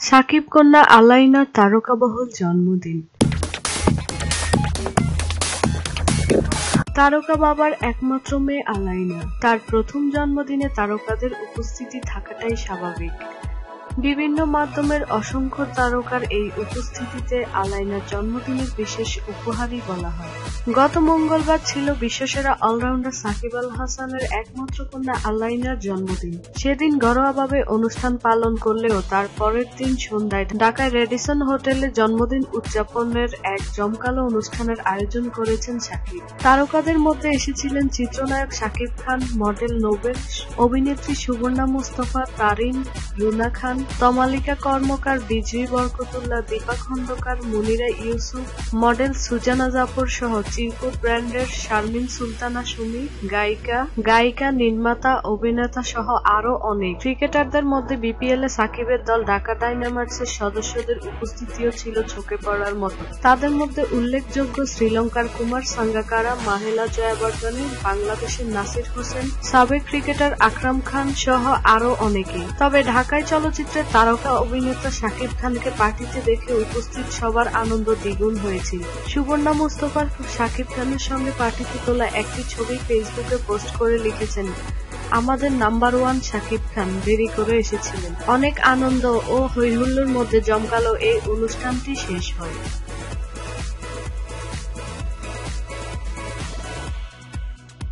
সাকিব কন্যা আলাইনার তারকাবহুল জন্মদিন। তারকা বাবার একমাত্র মেয়ে আলাইনা, তার প্রথম জন্মদিনে তারকাদের উপস্থিতি থাকাটাই স্বাভাবিক। বিভিন্ন মাধ্যমের অসংখ্য তারকার এই উপস্থিতিতে আলাইনার জন্মদিনের বিশেষ উপহারই বলা হয়। গত মঙ্গলবার ছিল বিশ্বসেরা অলরাউন্ডার সাকিব আল হাসানের একমাত্র কন্যা আলাইনার জন্মদিন। সেদিন ঘরোয়াভাবে অনুষ্ঠান পালন করলেও তার পরের দিন সন্ধ্যায় ঢাকায় রেডিসন হোটেলে জন্মদিন উদযাপনের এক জমকালো অনুষ্ঠানের আয়োজন করেছেন সাকিব। তারকাদের মধ্যে এসেছিলেন চিত্রনায়ক শাকিব খান, মডেল নোবেল, অভিনেত্রী সুবর্ণা মুস্তফা, তারিন, রুনা খান, তমালিকা কর্মকার, বিজয়ী বরকতুল্লাহ, দীপা খন্দকার, মুনিরা ইউসুফ, মডেল সুজানা জাফর সহ চিরকুট ব্র্যান্ডের শারমিন সুলতানা সুমি, গায়িকা, নির্মাতা, অভিনেতা সহ আরো অনেক। ক্রিকেটারদের মধ্যে বিপিএলে সাকিবের দল ঢাকা ডায়নামাইটসের সদস্যদের উপস্থিতিও ছিল চোখে পড়ার মতো। তাদের মধ্যে উল্লেখযোগ্য শ্রীলঙ্কার কুমার সাঙ্গাকারা, মাহেলা জয়াবর্ধনে, বাংলাদেশের নাসির হোসেন, সাবেক ক্রিকেটার আকরাম খান সহ আরো অনেকেই। তবে ঢাকায় চলচ্চিত্রের তারকা অভিনেতা শাকিব খানকে পার্টিতে দেখে উপস্থিত সবার আনন্দ দ্বিগুণ হয়েছিল। সুবর্ণা মুস্তফা শাকিব খানের সঙ্গে পার্টিতে তোলা একটি ছবি ফেসবুকে পোস্ট করে লিখেছেন, আমাদের নাম্বার ওয়ান শাকিব খান দেরি করে এসেছিলেন। অনেক আনন্দ ও হৈহুল্লোর মধ্যে জমকালো এই অনুষ্ঠানটি শেষ হয়।